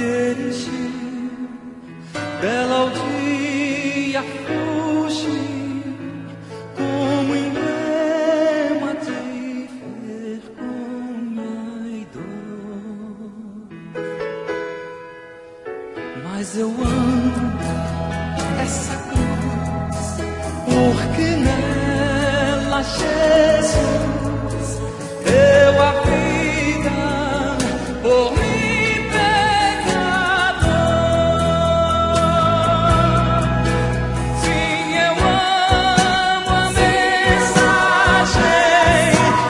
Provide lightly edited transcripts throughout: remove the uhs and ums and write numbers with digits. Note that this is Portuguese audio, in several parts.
erigir, bela aldeia fugir, como emblema de vergonha e dor. Mas eu amo essa cruz, porque nela Jesus deu a vida por mim, pecador. Sim, eu amo a mensagem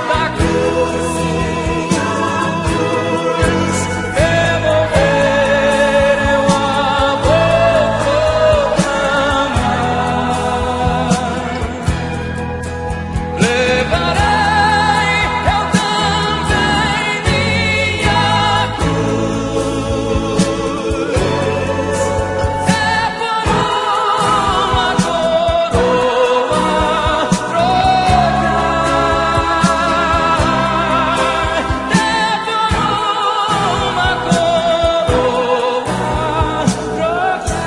da cruz. Eu vou ver, eu a vou proclamar. Levarei eu também minha cruz. É por uma coroa trocar. É por uma coroa trocar.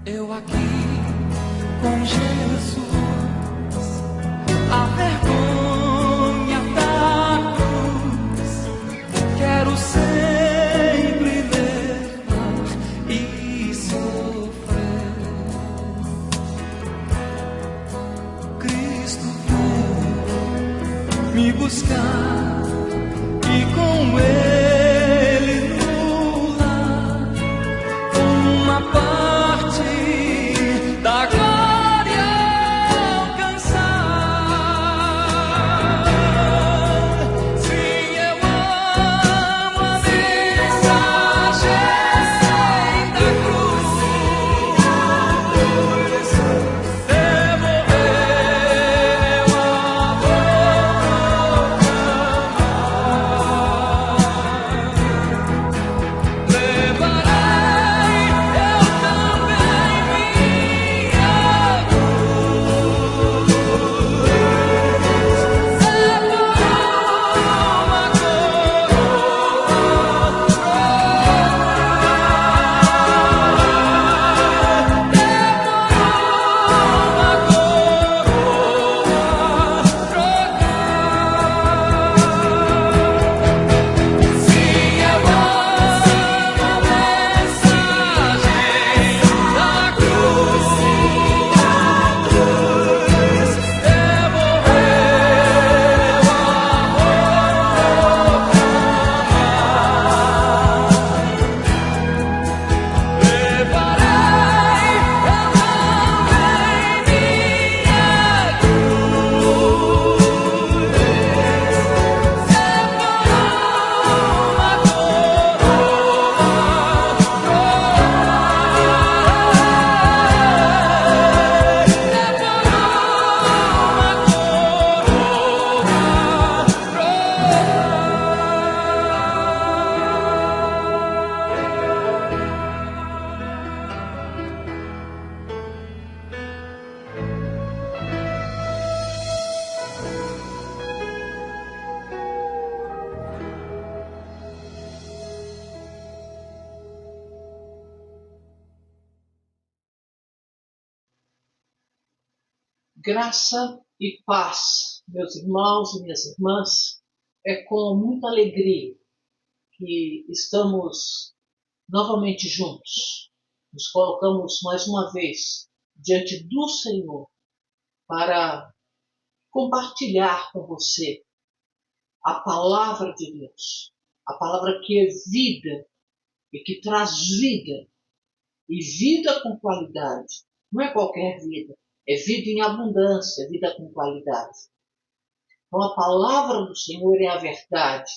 Eu aqui com Jesus, a vergonha da cruz, quero sempre levar e sofrer. Cristo veio me buscar e com Ele no lar uma parte da glória alcançar. Sim, eu amo a mensagem da cruz. Devo ver, eu a vou proclamar. Levarei eu também minha cruz. É Sim, eu amo a mensagem da cruz. Eu vou ver, eu a vou proclamar. Levarei eu também minha cruz. Graça e paz, meus irmãos e minhas irmãs. É com muita alegria que estamos novamente juntos. Nos colocamos mais uma vez diante do Senhor para compartilhar com você a palavra de Deus, a palavra que é vida e que traz vida, e vida com qualidade. Não é qualquer vida, é vida em abundância, vida com qualidade. Então a palavra do Senhor é a verdade.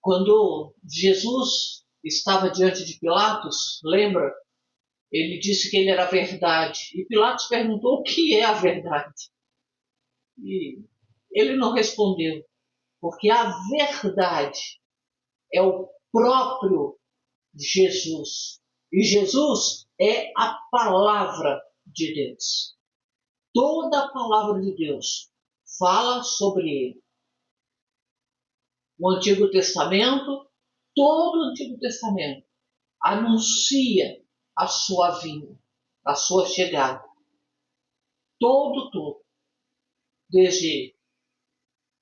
Quando Jesus estava diante de Pilatos, lembra? Ele disse que ele era a verdade. E Pilatos perguntou o que é a verdade. E ele não respondeu, porque a verdade é o próprio Jesus. E Jesus é a palavra de Deus. Toda a palavra de Deus fala sobre ele. O Antigo Testamento, todo o Antigo Testamento, anuncia a sua vinda, a sua chegada. Todo. Desde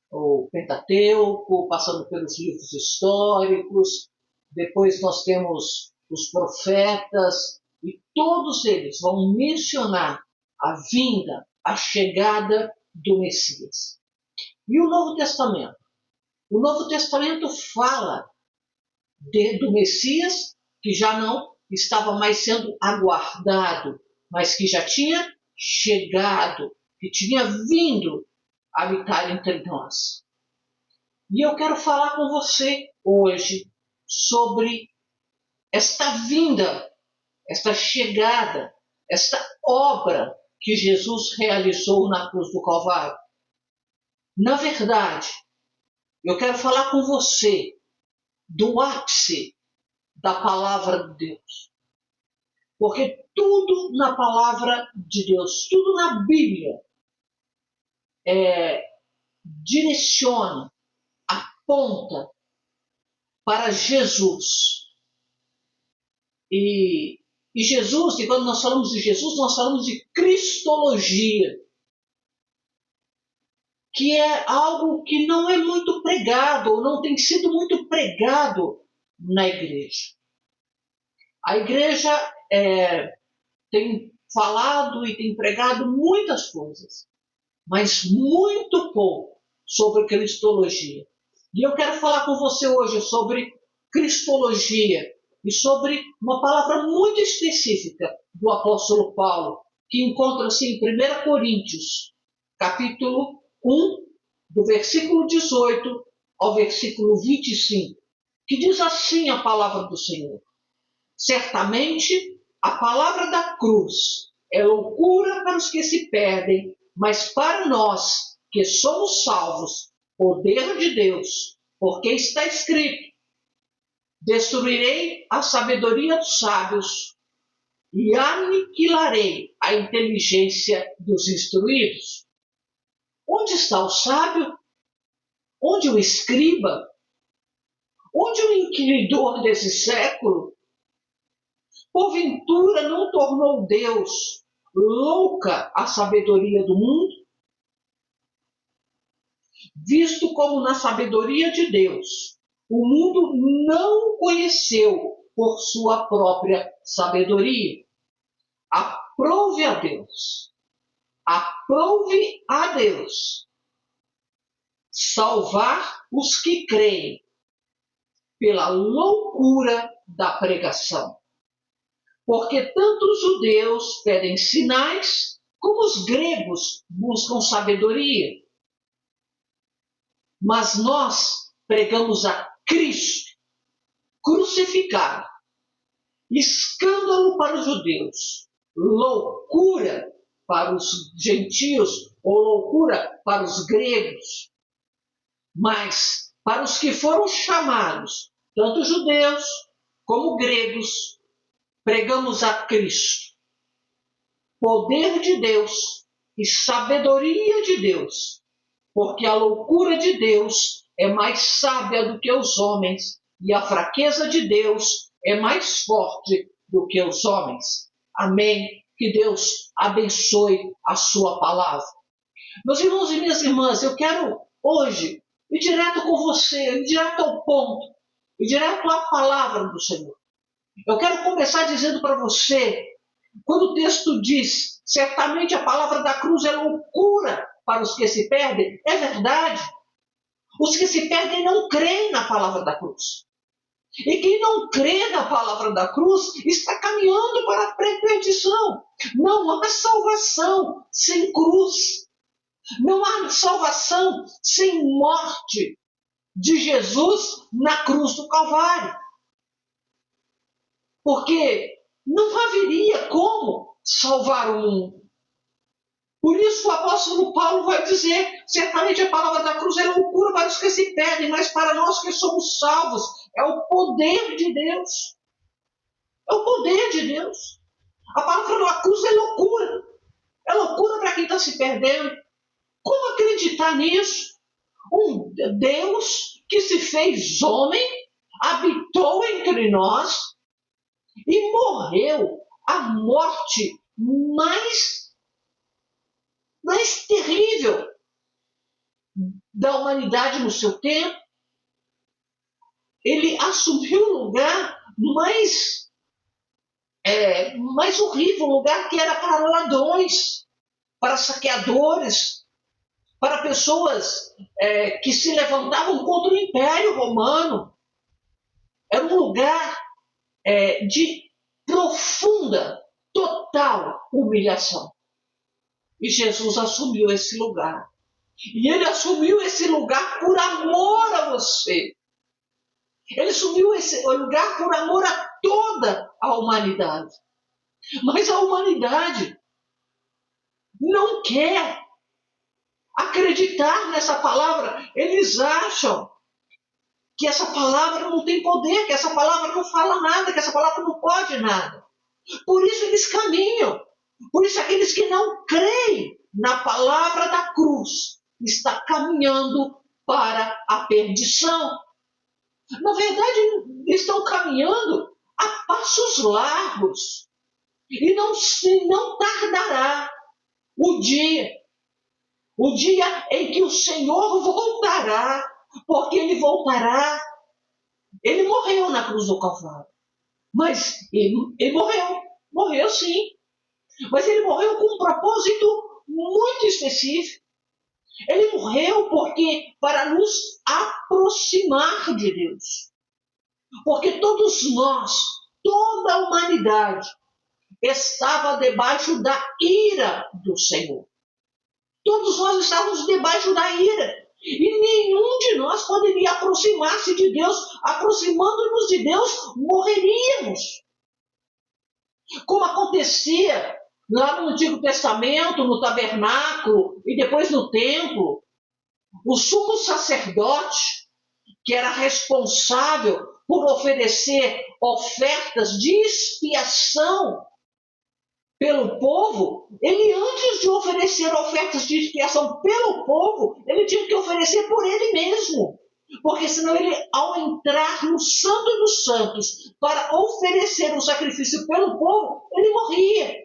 o Pentateuco, passando pelos livros históricos, depois nós temos os profetas, e todos eles vão mencionar a vinda, a chegada do Messias. E o Novo Testamento? O Novo Testamento fala do Messias, que já não estava mais sendo aguardado, mas que já tinha chegado, que tinha vindo habitar entre nós. E eu quero falar com você hoje sobre esta vinda, esta chegada, esta obra que Jesus realizou na cruz do Calvário. Na verdade, eu quero falar com você do ápice da palavra de Deus. Porque tudo na palavra de Deus, tudo na Bíblia, direciona, aponta para Jesus. E Jesus, e quando nós falamos de Jesus, nós falamos de cristologia, que é algo que não é muito pregado, ou não tem sido muito pregado na igreja. A igreja tem falado e tem pregado muitas coisas, mas muito pouco sobre cristologia. E eu quero falar com você hoje sobre cristologia e sobre uma palavra muito específica do apóstolo Paulo, que encontra-se em 1 Coríntios, capítulo 1, do versículo 18 ao versículo 25, que diz assim a palavra do Senhor: certamente a palavra da cruz é loucura para os que se perdem, mas para nós que somos salvos, poder de Deus, porque está escrito: destruirei a sabedoria dos sábios e aniquilarei a inteligência dos instruídos. Onde está o sábio? Onde o escriba? Onde o inquiridor desse século? Porventura não tornou Deus louca a sabedoria do mundo? Visto como na sabedoria de Deus o mundo não o conheceu por sua própria sabedoria. Aprove a Deus salvar os que creem pela loucura da pregação. Porque tanto os judeus pedem sinais, como os gregos buscam sabedoria. Mas nós pregamos a Cristo crucificado, escândalo para os judeus, loucura para os gentios, ou loucura para os gregos. Mas para os que foram chamados, tanto judeus como gregos, pregamos a Cristo, poder de Deus e sabedoria de Deus, porque a loucura de Deus é mais sábia do que os homens, e a fraqueza de Deus é mais forte do que os homens. Amém? Que Deus abençoe a sua palavra. Meus irmãos e minhas irmãs, eu quero hoje ir direto com você, ir direto ao ponto, ir direto à palavra do Senhor. Eu quero começar dizendo para você, quando o texto diz, certamente a palavra da cruz é loucura para os que se perdem, é verdade. Os que se perdem não creem na palavra da cruz. E quem não crê na palavra da cruz está caminhando para a perdição. Não há salvação sem cruz. Não há salvação sem morte de Jesus na cruz do Calvário. Porque não haveria como salvar o mundo. Por isso o apóstolo Paulo vai dizer, certamente a palavra da cruz é loucura para os que se perdem, mas para nós que somos salvos, é o poder de Deus. É o poder de Deus. A palavra da cruz é loucura. É loucura para quem está se perdendo. Como acreditar nisso? Um Deus que se fez homem, habitou entre nós e morreu a morte mais terrível da humanidade no seu tempo. Ele assumiu o lugar mais horrível, um lugar que era para ladrões, para saqueadores, para pessoas que se levantavam contra o Império Romano. Era um lugar de profunda, total humilhação. E Jesus assumiu esse lugar. E ele assumiu esse lugar por amor a você. Ele assumiu esse lugar por amor a toda a humanidade. Mas a humanidade não quer acreditar nessa palavra. Eles acham que essa palavra não tem poder, que essa palavra não fala nada, que essa palavra não pode nada. Por isso eles caminham. Por isso aqueles que não creem na palavra da cruz estão caminhando para a perdição. Na verdade, estão caminhando a passos largos. E não tardará o dia em que o Senhor voltará, porque ele voltará. Ele morreu na cruz do Calvário, mas ele morreu sim, mas ele morreu com um propósito muito específico. Ele morreu para nos aproximar de Deus, porque todos nós, toda a humanidade, estava debaixo da ira do Senhor. Todos nós estávamos debaixo da ira. E nenhum de nós poderia aproximar-se de Deus. Aproximando-nos de Deus, morreríamos. Como acontecia lá no Antigo Testamento, no tabernáculo e depois no templo, o sumo sacerdote, que era responsável por oferecer ofertas de expiação pelo povo, ele antes de oferecer ofertas de expiação pelo povo, ele tinha que oferecer por ele mesmo. Porque senão ele, ao entrar no Santo dos Santos para oferecer o sacrifício pelo povo, ele morria.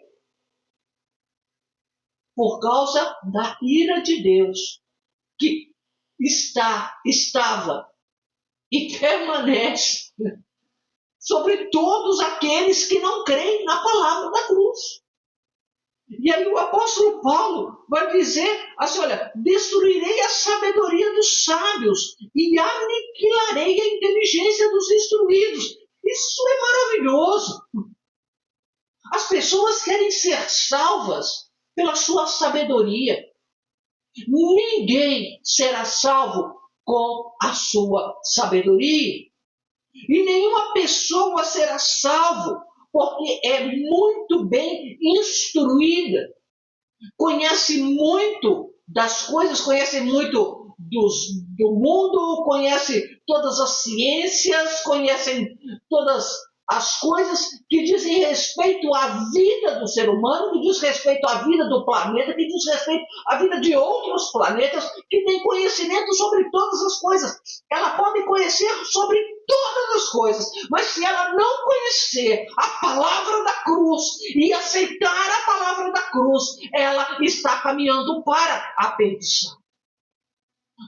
Por causa da ira de Deus, que estava e permanece sobre todos aqueles que não creem na palavra da cruz. E aí o apóstolo Paulo vai dizer assim, olha, destruirei a sabedoria dos sábios e aniquilarei a inteligência dos instruídos. Isso é maravilhoso. As pessoas querem ser salvas pela sua sabedoria. Ninguém será salvo com a sua sabedoria. E nenhuma pessoa será salvo porque é muito bem instruída, conhece muito das coisas, conhece muito do mundo, conhece todas as ciências, conhece todas as coisas que dizem respeito à vida do ser humano, que diz respeito à vida do planeta, que diz respeito à vida de outros planetas, que tem conhecimento sobre todas as coisas. Ela pode conhecer sobre todas as coisas, mas se ela não conhecer a palavra da cruz e aceitar a palavra da cruz, ela está caminhando para a perdição.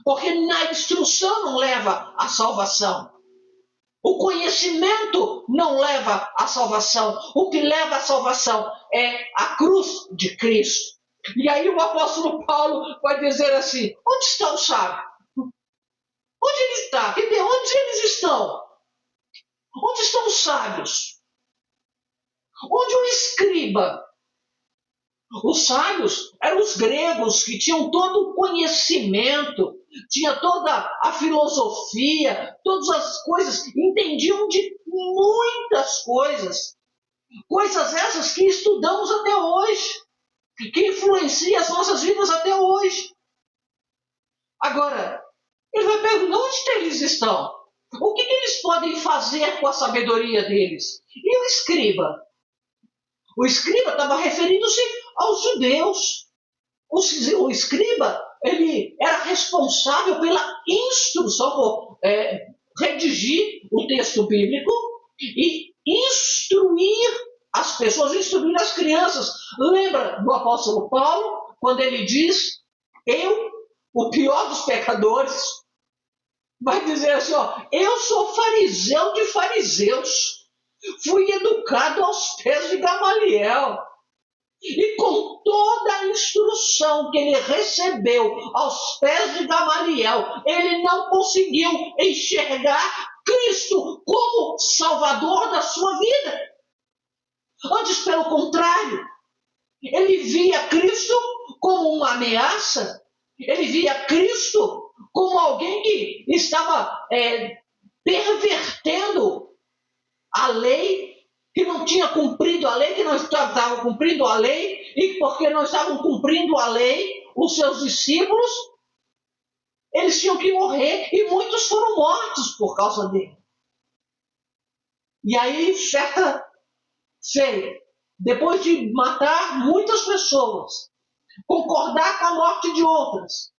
Porque na instrução não leva à salvação. O conhecimento não leva à salvação. O que leva à salvação é a cruz de Cristo. E aí o apóstolo Paulo vai dizer assim, onde está o sábio? Onde ele está? Onde eles estão? Onde estão os sábios? Onde o escriba? Os sábios eram os gregos que tinham todo o conhecimento, tinha toda a filosofia, todas as coisas, entendiam de muitas coisas. Coisas essas que estudamos até hoje, que influenciam as nossas vidas até hoje. Agora, ele vai perguntar, onde eles estão? O que eles podem fazer com a sabedoria deles? E o escriba? O escriba estava referindo-se aos judeus. O escriba, ele era responsável pela instrução, por redigir o texto bíblico e instruir as pessoas, instruir as crianças. Lembra do apóstolo Paulo, quando ele diz, eu, o pior dos pecadores, vai dizer assim, ó, eu sou fariseu de fariseus, fui educado aos pés de Gamaliel. E com toda a instrução que ele recebeu aos pés de Gamaliel, ele não conseguiu enxergar Cristo como Salvador da sua vida. Antes, pelo contrário, ele via Cristo como uma ameaça, ele via Cristo como alguém que estava pervertendo a lei, que não tinha cumprido a lei, que não estava cumprindo a lei, e porque não estavam cumprindo a lei, os seus discípulos, eles tinham que morrer, e muitos foram mortos por causa dele. E aí, certa feita, depois de matar muitas pessoas, concordar com a morte de outras,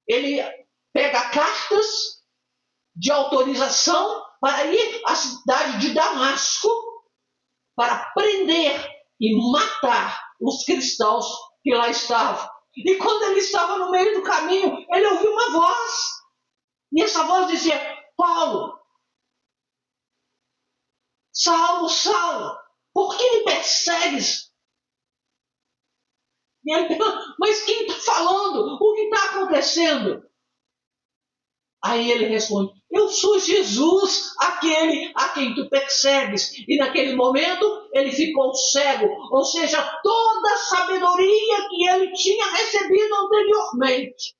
ele pega cartas de autorização para ir à cidade de Damasco para prender e matar os cristãos que lá estavam. E quando ele estava no meio do caminho, ele ouviu uma voz. E essa voz dizia, Paulo, Saulo, Saulo, por que me persegues? E ele pergunta, mas quem está falando? O que está acontecendo? Aí ele responde, eu sou Jesus, aquele a quem tu persegues. E naquele momento ele ficou cego, ou seja, toda a sabedoria que ele tinha recebido anteriormente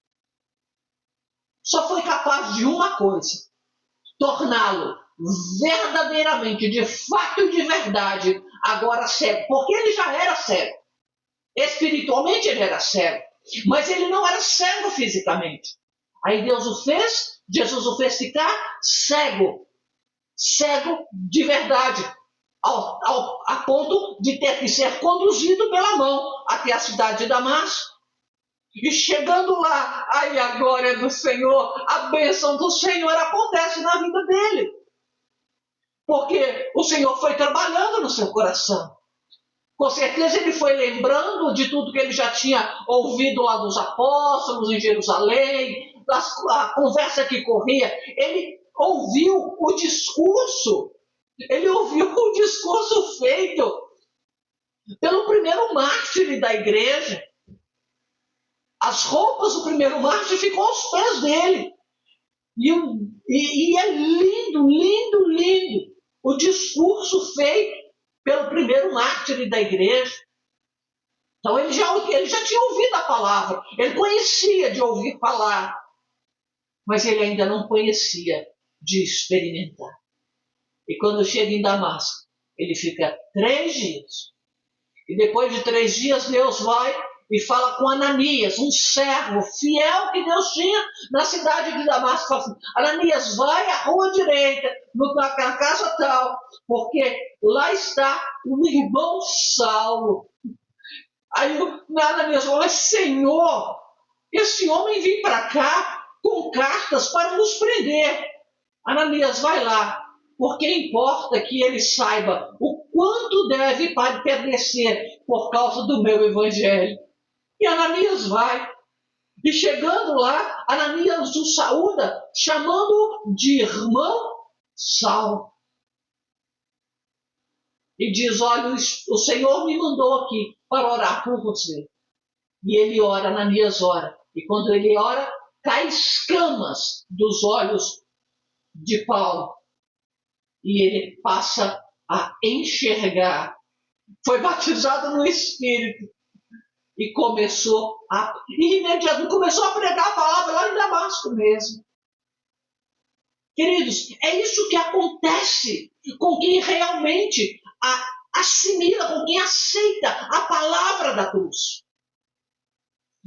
só foi capaz de uma coisa, torná-lo verdadeiramente, de fato e de verdade, agora cego, porque ele já era cego. Espiritualmente ele era cego, mas ele não era cego fisicamente. Aí Jesus o fez ficar cego de verdade, a ponto de ter que ser conduzido pela mão até a cidade de Damasco. E chegando lá, aí a glória do Senhor, a bênção do Senhor acontece na vida dele. Porque o Senhor foi trabalhando no seu coração. Com certeza ele foi lembrando de tudo que ele já tinha ouvido lá dos apóstolos em Jerusalém, a conversa que corria. Ele ouviu o discurso feito pelo primeiro mártir da igreja. As roupas do primeiro mártir ficam aos pés dele. E é lindo, lindo, lindo o discurso feito pelo primeiro mártir da igreja. Então ele já tinha ouvido a palavra, ele conhecia de ouvir falar, mas ele ainda não conhecia de experimentar. E quando chega em Damasco, ele fica 3 dias. E depois de 3 dias, Deus vai e fala com Ananias, um servo fiel que Deus tinha na cidade de Damasco. Fala assim, Ananias, vai à rua direita, na casa tal, porque lá está o irmão Saulo. Aí Ananias fala, Senhor, esse homem vem para cá com cartas para nos prender. Ananias, vai lá, porque importa que ele saiba o quanto deve padecer por causa do meu evangelho. E Ananias vai. E chegando lá, Ananias o saúda, chamando-o de irmão Saulo. E diz, olha, o Senhor me mandou aqui para orar por você. E ele ora, Ananias ora. E quando ele ora, caem escamas dos olhos de Paulo. E ele passa a enxergar. Foi batizado no Espírito. E imediatamente começou a pregar a palavra lá em Damasco mesmo. Queridos, é isso que acontece com quem realmente assimila, com quem aceita a palavra da cruz.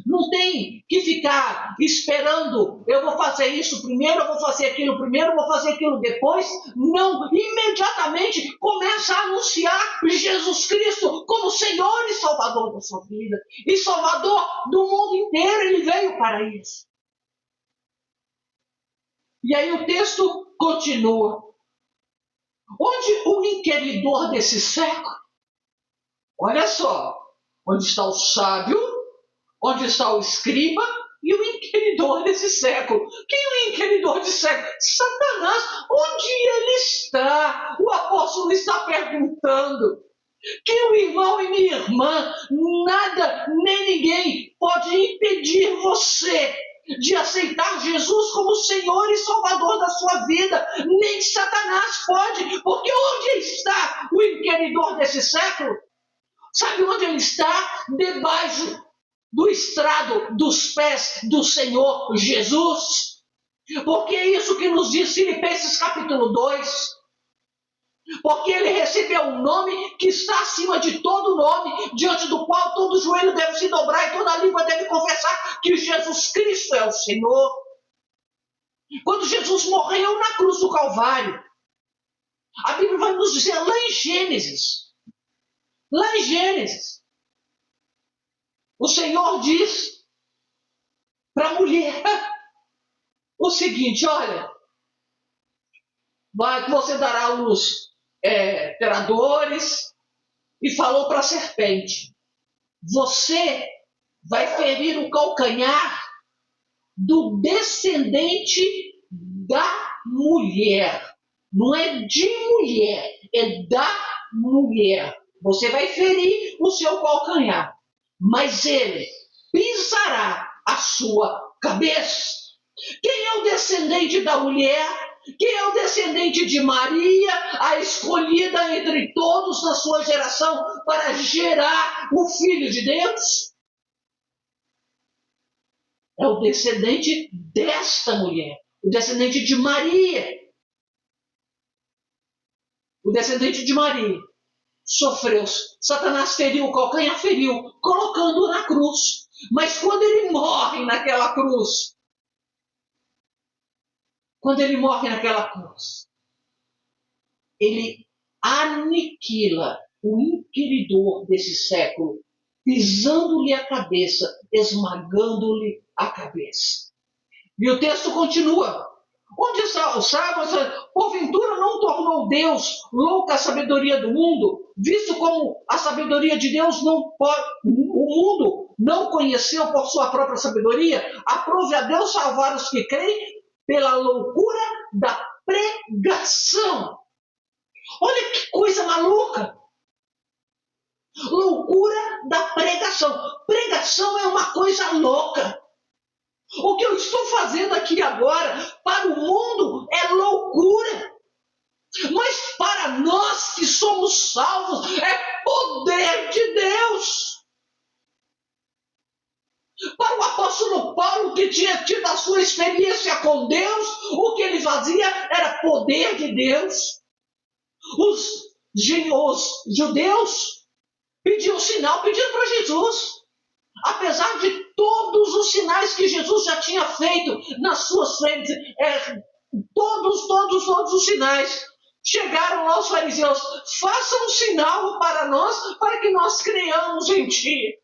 Não tem que ficar esperando, eu vou fazer isso primeiro, eu vou fazer aquilo primeiro, eu vou fazer aquilo depois. Não, imediatamente começa a anunciar Jesus Cristo como Senhor e Salvador da sua vida. E Salvador do mundo inteiro, ele veio para isso. E aí o texto continua. Onde o inquiridor desse século, olha só, onde está o sábio, onde está o escriba e o inquiridor desse século. Quem é o inquiridor desse século? Satanás. Onde ele está? O apóstolo está perguntando. Que o irmão e minha irmã, nada nem ninguém pode impedir você de aceitar Jesus como Senhor e Salvador da sua vida. Nem Satanás pode, porque onde está o inquiridor desse século? Sabe onde ele está? Debaixo do estrado dos pés do Senhor Jesus. Porque é isso que nos diz Filipenses capítulo 2. Porque ele recebeu um nome que está acima de todo nome, diante do qual todo joelho deve se dobrar e toda língua deve confessar que Jesus Cristo é o Senhor. Quando Jesus morreu na cruz do Calvário, a Bíblia vai nos dizer lá em Gênesis, o Senhor diz para a mulher o seguinte: olha, você dará à luz terá dores, e falou para a serpente: você vai ferir o calcanhar do descendente da mulher. Não é de mulher, é da mulher. Você vai ferir o seu calcanhar, mas ele pisará a sua cabeça. Quem é o descendente da mulher? Quem é o descendente de Maria, a escolhida entre todos na sua geração para gerar o Filho de Deus? É o descendente desta mulher, o descendente de Maria. O descendente de Maria sofreu. Satanás feriu o calcanhar, colocando-o na cruz. Mas quando ele morre naquela cruz, ele aniquila o inquiridor desse século, pisando-lhe a cabeça, esmagando-lhe a cabeça. E o texto continua. Onde está o sábio? Porventura não tornou Deus louca a sabedoria do mundo, visto como a sabedoria de Deus não pode, o mundo não conheceu por sua própria sabedoria? Aprove a Deus salvar os que creem pela loucura da pregação. Olha que coisa maluca! Loucura da pregação. Pregação é uma coisa louca. O que eu estou fazendo aqui agora, para o mundo, é loucura. Mas para nós que somos salvos, é poder de Deus. Para o apóstolo Paulo, que tinha tido a sua experiência com Deus, o que ele fazia era poder de Deus. Os judeus pediam sinal, pediram para Jesus. Apesar de todos os sinais que Jesus já tinha feito nas suas frentes, todos os sinais, chegaram aos fariseus: faça um sinal para nós, para que nós creiamos em ti.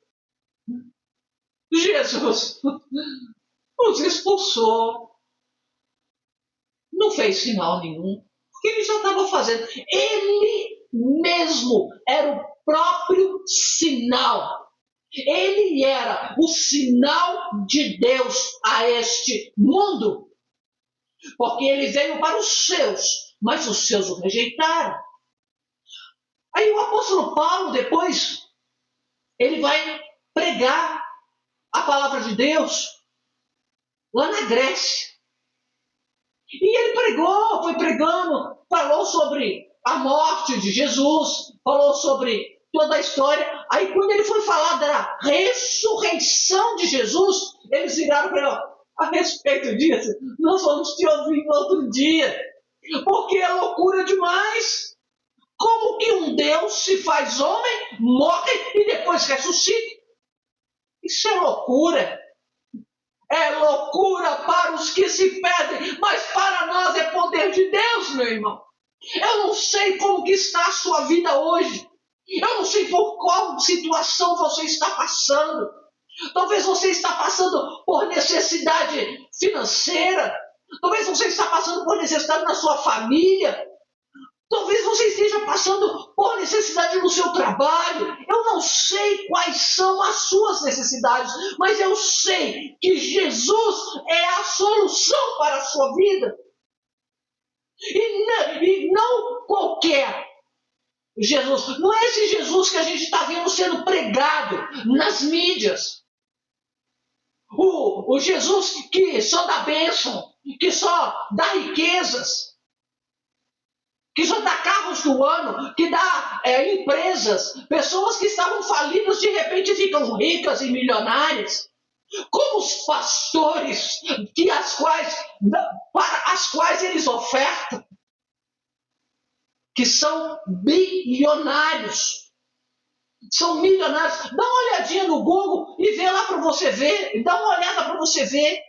Jesus os expulsou. Não fez sinal nenhum, porque ele já estava fazendo. Ele mesmo era o próprio sinal. Ele era o sinal de Deus a este mundo. Porque ele veio para os seus, mas os seus o rejeitaram. Aí o apóstolo Paulo, depois, ele vai pregar a palavra de Deus lá na Grécia. E ele foi pregando, falou sobre a morte de Jesus, falou sobre toda a história. Aí quando ele foi falar da ressurreição de Jesus, eles viraram para ele: a respeito disso, nós vamos te ouvir no outro dia, porque é loucura demais. Como que um Deus se faz homem, morre e depois ressuscita? Isso é loucura. É loucura para os que se perdem, mas para nós é poder de Deus, meu irmão. Eu não sei como que está a sua vida hoje. Eu não sei por qual situação você está passando. Talvez você está passando por necessidade financeira. Talvez você está passando por necessidade na sua família. Talvez você esteja passando por necessidade no seu trabalho. Eu não sei quais são as suas necessidades, mas eu sei que Jesus é a solução para a sua vida. E não qualquer Jesus. Não é esse Jesus que a gente está vendo sendo pregado nas mídias. O Jesus que só dá bênção, que só dá riquezas, que só dá carros do ano, que dá empresas, pessoas que estavam falidas de repente ficam ricas e milionárias, como os pastores para as quais eles ofertam, que são bilionários, são milionários. Dá uma olhadinha no Google e vê lá para você ver, dá uma olhada para você ver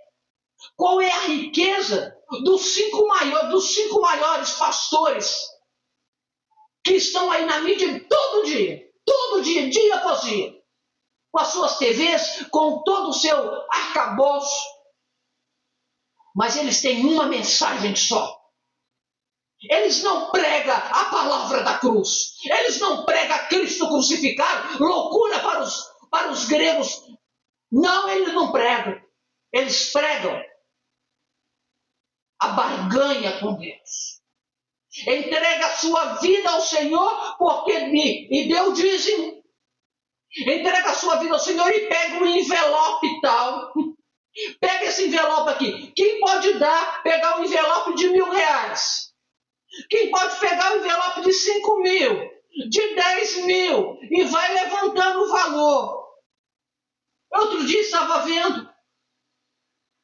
qual é a riqueza dos cinco maiores pastores que estão aí na mídia todo dia, dia após dia, com as suas TVs, com todo o seu arcabouço. Mas eles têm uma mensagem só. Eles não pregam a palavra da cruz. Eles não pregam Cristo crucificado, loucura para os gregos. Não, eles não pregam. Eles pregam a barganha com Deus. Entrega a sua vida ao Senhor e deu dízimo. Entrega a sua vida ao Senhor e pega um envelope tal. Pega esse envelope aqui. Quem pode pegar um envelope de R$1.000? Quem pode pegar um envelope de 5.000? De 10.000? E vai levantando o valor. Outro dia estava vendo,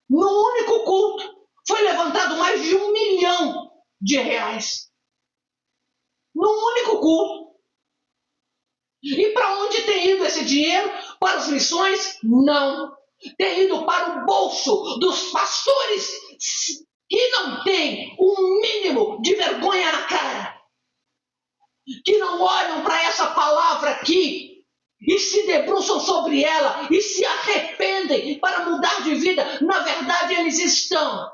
num único culto, foi levantado mais de R$1 milhão. Num único culto. E para onde tem ido esse dinheiro? Para as missões? Não. Tem ido para o bolso dos pastores que não têm um mínimo de vergonha na cara. Que não olham para essa palavra aqui e se debruçam sobre ela e se arrependem para mudar de vida. Na verdade, eles estão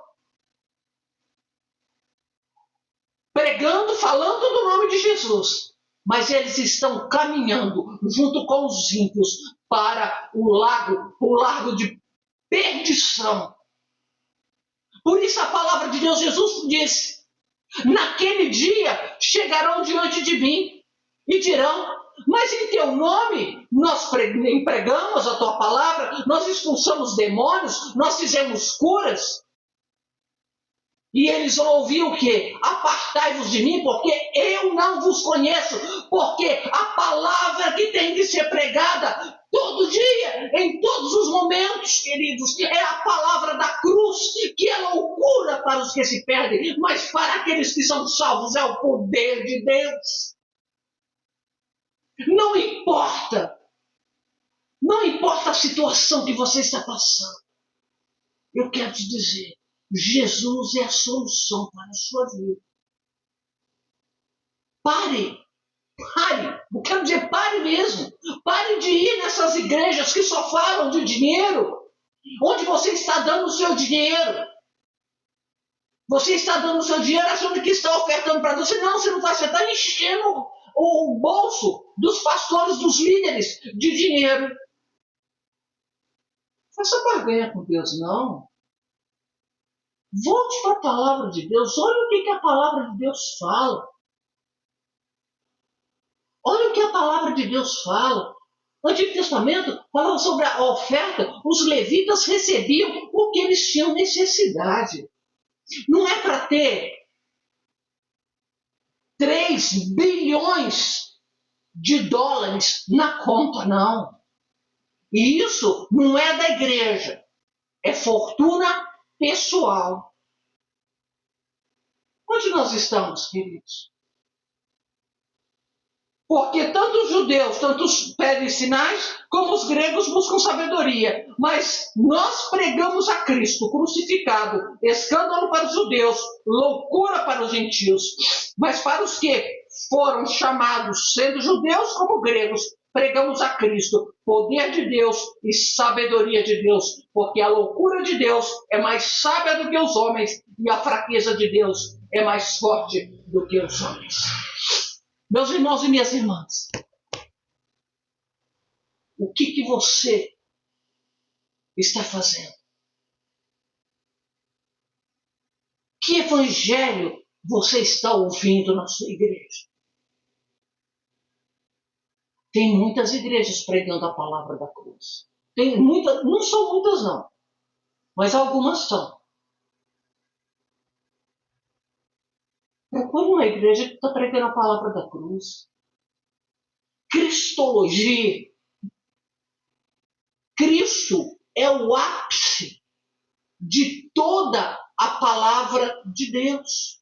pregando, falando do nome de Jesus, mas eles estão caminhando junto com os ímpios para o lago de perdição. Por isso a palavra de Deus, Jesus disse: naquele dia chegarão diante de mim e dirão: mas em teu nome nós pregamos a tua palavra, nós expulsamos demônios, nós fizemos curas. E eles vão ouvir o quê? Apartai-vos de mim, porque eu não vos conheço. Porque a palavra que tem de ser pregada todo dia, em todos os momentos, queridos, é a palavra da cruz, que é loucura para os que se perdem, mas para aqueles que são salvos é o poder de Deus. Não importa a situação que você está passando. Eu quero te dizer, Jesus é a solução para a sua vida. Pare, eu quero dizer, pare mesmo. Pare de ir nessas igrejas que só falam de dinheiro, onde você está dando o seu dinheiro. Você está dando o seu dinheiro achando que está ofertando para Deus. Não, você não está, você está enchendo o bolso dos pastores, dos líderes de dinheiro. Faça barganha com Deus, não. Volte para a palavra de Deus. Olha o que a palavra de Deus fala. Olha o que a palavra de Deus fala. No Antigo Testamento falava sobre a oferta. Os levitas recebiam o que eles tinham necessidade. Não é para ter 3 bilhões de dólares na conta, não. E isso não é da igreja. É fortuna pessoal. Onde nós estamos, queridos? Porque tanto os judeus, tanto os pedem sinais, como os gregos buscam sabedoria. Mas nós pregamos a Cristo crucificado, escândalo para os judeus, loucura para os gentios. Mas para os que foram chamados, sendo judeus como gregos, pregamos a Cristo, poder de Deus e sabedoria de Deus. Porque a loucura de Deus é mais sábia do que os homens, e a fraqueza de Deus é mais forte do que os homens. Meus irmãos e minhas irmãs, o que você está fazendo? Que evangelho você está ouvindo na sua igreja? Tem muitas igrejas pregando a palavra da cruz. Tem muitas, não são muitas não, mas algumas são. Procure uma igreja que está pregando a palavra da cruz. Cristologia. Cristo é o ápice de toda a palavra de Deus.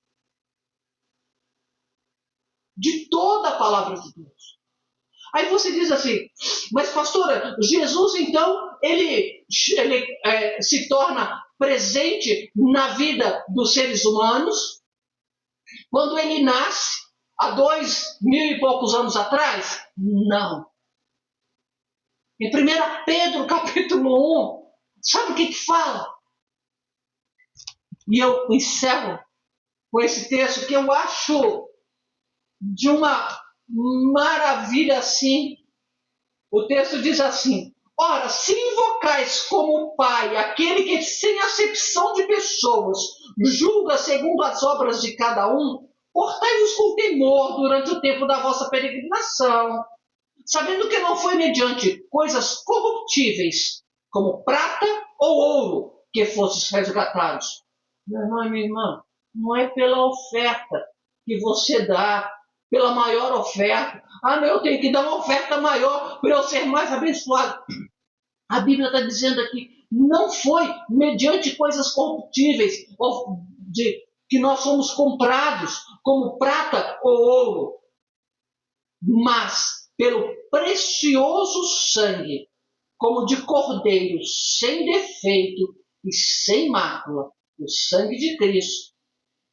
De toda a palavra de Deus. Aí você diz assim, mas pastora, Jesus então, ele se torna presente na vida dos seres humanos quando ele nasce, há 2000 e poucos anos atrás? Não. Em 1 Pedro, capítulo 1, sabe o que fala? E eu encerro com esse texto que eu acho de uma maravilha assim. O texto diz assim: ora, se invocais como Pai aquele que, sem acepção de pessoas, julga segundo as obras de cada um, portai-vos com temor durante o tempo da vossa peregrinação, sabendo que não foi mediante coisas corruptíveis, como prata ou ouro, que fostes resgatados. Meu irmão e minha irmã, não é pela oferta que você dá, pela maior oferta. Ah, eu tenho que dar uma oferta maior para eu ser mais abençoado. A Bíblia está dizendo aqui, não foi mediante coisas corruptíveis, ou que nós fomos comprados, como prata ou ouro, mas pelo precioso sangue, como de cordeiro, sem defeito e sem mácula, o sangue de Cristo,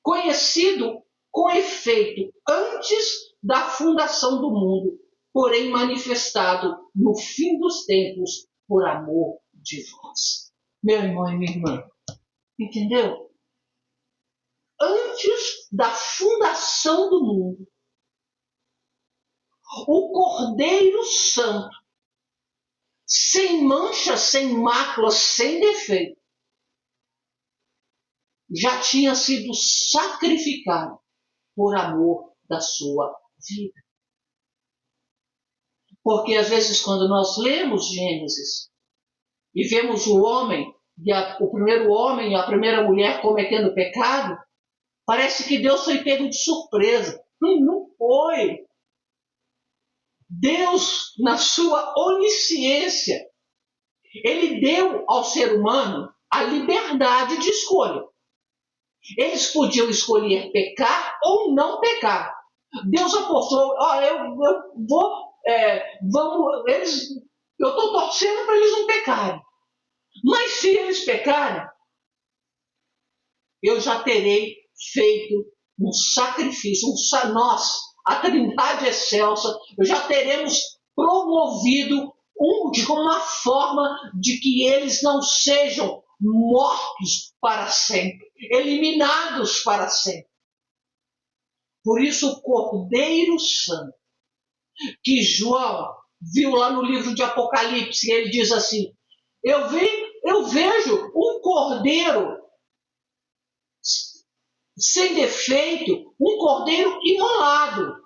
conhecido com efeito antes da fundação do mundo, porém manifestado no fim dos tempos por amor de vós. Meu irmão e minha irmã, entendeu? Antes da fundação do mundo, o Cordeiro Santo, sem mancha, sem mácula, sem defeito, já tinha sido sacrificado por amor da sua vida. Porque às vezes quando nós lemos Gênesis e vemos o homem, o primeiro homem e a primeira mulher cometendo pecado, parece que Deus foi pego de surpresa. Não foi. Deus, na sua onisciência, ele deu ao ser humano a liberdade de escolha. Eles podiam escolher pecar ou não pecar. Deus apostou, eu estou torcendo para eles não pecarem. Mas se eles pecarem, eu já terei feito um sacrifício, nós, a Trindade excelsa, já teremos promovido de uma forma de que eles não sejam mortos para sempre, eliminados para sempre. Por isso o Cordeiro Santo, que João viu lá no livro de Apocalipse, ele diz assim, eu vejo um cordeiro sem defeito, um cordeiro imolado.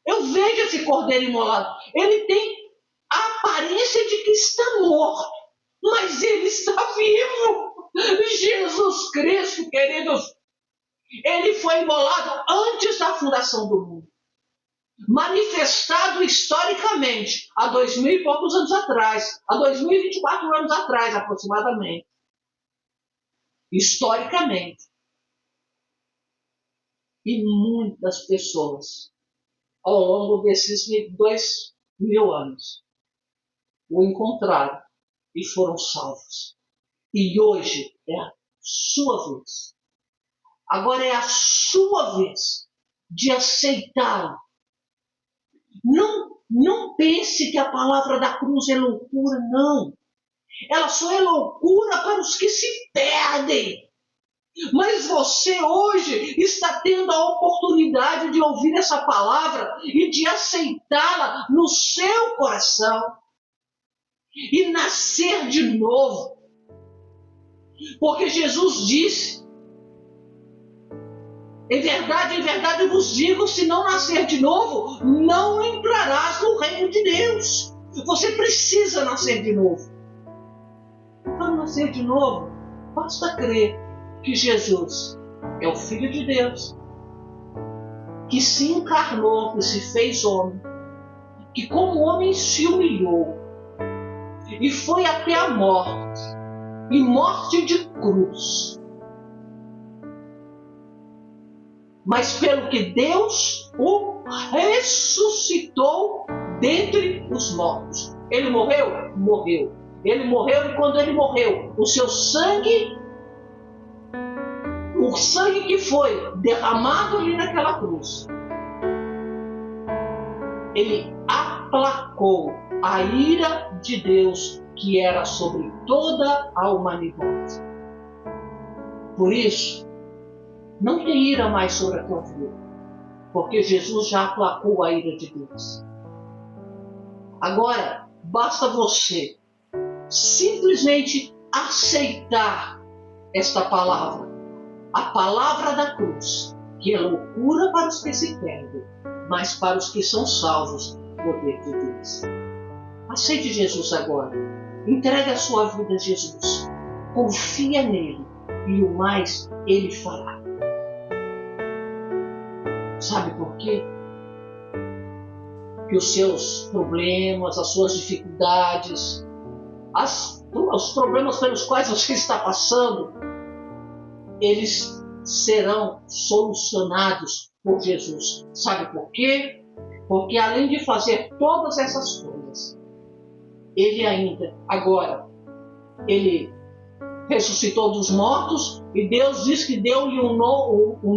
Eu vejo esse cordeiro imolado. Ele tem a aparência de que está morto, mas ele está vivo. Jesus Cristo, queridos, ele foi imolado antes da fundação do mundo. Manifestado historicamente há 2000 e poucos anos atrás, há 2024 anos atrás aproximadamente. Historicamente. E muitas pessoas ao longo desses 2000 anos, o encontraram e foram salvos. E hoje é a sua vez. Agora é a sua vez de aceitá-lo. Não pense que a palavra da cruz é loucura, não. Ela só é loucura para os que se perdem. Mas você hoje está tendo a oportunidade de ouvir essa palavra e de aceitá-la no seu coração e nascer de novo. Porque Jesus disse: em verdade eu vos digo, se não nascer de novo, não entrarás no reino de Deus. Você precisa nascer de novo. Para nascer de novo, basta crer que Jesus é o Filho de Deus, que se encarnou, que se fez homem, que como homem se humilhou e foi até a morte, e morte de cruz. Mas pelo que Deus o ressuscitou dentre os mortos. Ele morreu? Morreu. Ele morreu, e quando ele morreu, o seu sangue, o sangue que foi derramado ali naquela cruz, ele aplacou a ira de Deus que era sobre toda a humanidade. Por isso, não tem ira mais sobre a tua vida, porque Jesus já aplacou a ira de Deus. Agora, basta você simplesmente aceitar esta palavra, a palavra da cruz, que é loucura para os que se perdem, mas para os que são salvos, poder de Deus. Aceite Jesus agora. Entregue a sua vida a Jesus. Confia nele e o mais ele fará. Sabe por quê? Que os seus problemas, as suas dificuldades, os problemas pelos quais você está passando, eles serão solucionados por Jesus. Sabe por quê? Porque além de fazer todas essas coisas, ele ainda, agora, ele ressuscitou dos mortos e Deus diz que deu-lhe um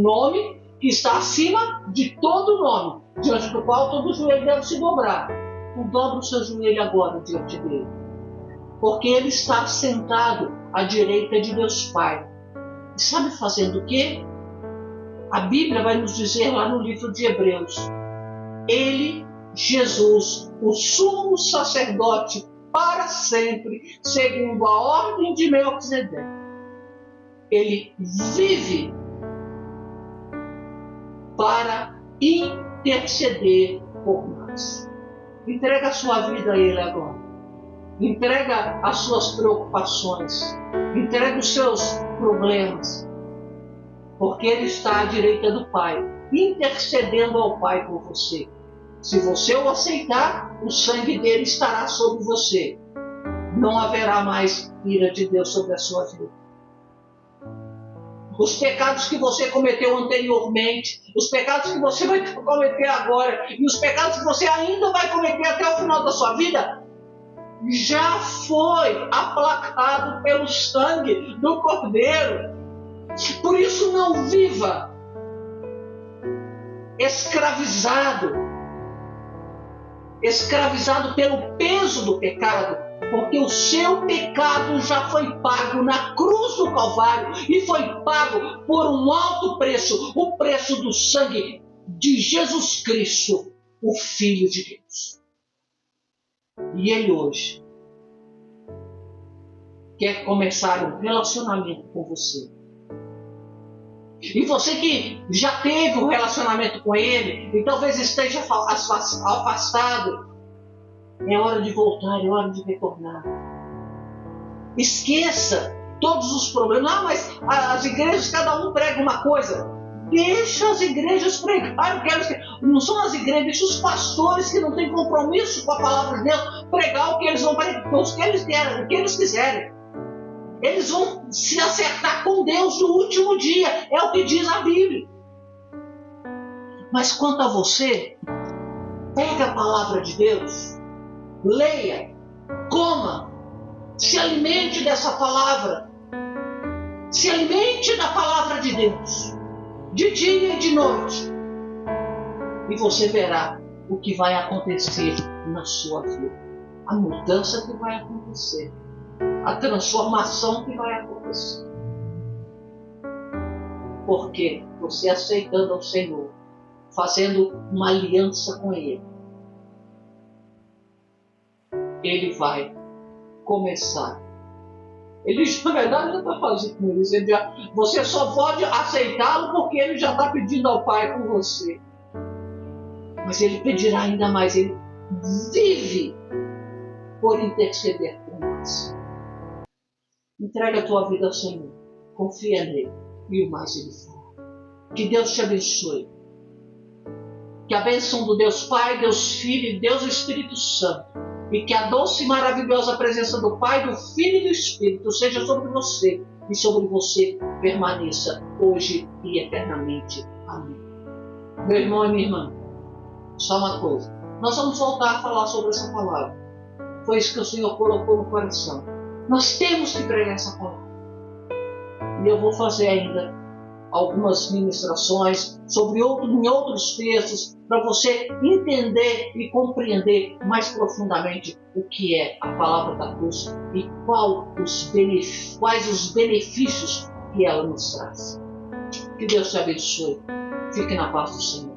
nome que está acima de todo nome, diante do qual todo joelho deve se dobrar. Então dobra o seu joelho agora diante dele, porque ele está sentado à direita de Deus Pai. E sabe fazendo o quê? A Bíblia vai nos dizer lá no livro de Hebreus, ele, Jesus, o sumo sacerdote para sempre, segundo a ordem de Melquisedeque, ele vive para interceder por nós. Entrega a sua vida a ele agora. Entrega as suas preocupações. Entrega os seus problemas. Porque ele está à direita do Pai, intercedendo ao Pai por você. Se você o aceitar, o sangue dele estará sobre você. Não haverá mais ira de Deus sobre a sua vida. Os pecados que você cometeu anteriormente, os pecados que você vai cometer agora e os pecados que você ainda vai cometer até o final da sua vida, já foi aplacado pelo sangue do Cordeiro. Por isso não viva escravizado pelo peso do pecado, porque o seu pecado já foi pago na cruz do Calvário e foi pago por um alto preço, o preço do sangue de Jesus Cristo, o Filho de Deus. E ele hoje quer começar um relacionamento com você. E você que já teve um relacionamento com ele e talvez esteja afastado, é hora de voltar, é hora de retornar. Esqueça todos os problemas. Ah, mas as igrejas, cada um prega uma coisa. Deixa as igrejas pregar. Não são as igrejas, deixa os pastores que não têm compromisso com a palavra de Deus pregar o que eles vão pregar, o que eles querem, o que eles quiserem. Eles vão se acertar com Deus no último dia. É o que diz a Bíblia. Mas quanto a você, Pega a palavra de Deus, leia, coma, se alimente dessa palavra, se alimente da palavra de Deus, de dia e de noite, e você verá o que vai acontecer na sua vida, a mudança que vai acontecer, a transformação que vai acontecer. Porque você aceitando ao Senhor, fazendo uma aliança com Ele, Ele vai começar. Ele, na verdade, já está fazendo isso. Você só pode aceitá-lo porque Ele já está pedindo ao Pai por você. Mas Ele pedirá ainda mais. Ele vive por interceder por nós. Entrega a tua vida ao Senhor. Confia nele. E o mais Ele fará. Que Deus te abençoe. Que a bênção do Deus Pai, Deus Filho e Deus Espírito Santo, e que a doce e maravilhosa presença do Pai, do Filho e do Espírito seja sobre você e sobre você permaneça hoje e eternamente. Amém. Meu irmão e minha irmã, só uma coisa. Nós vamos voltar a falar sobre essa palavra. Foi isso que o Senhor colocou no coração. Nós temos que pregar essa palavra. E eu vou fazer ainda algumas ministrações em outros textos, para você entender e compreender mais profundamente o que é a palavra da cruz e quais os benefícios que ela nos traz. Que Deus te abençoe. Fique na paz do Senhor.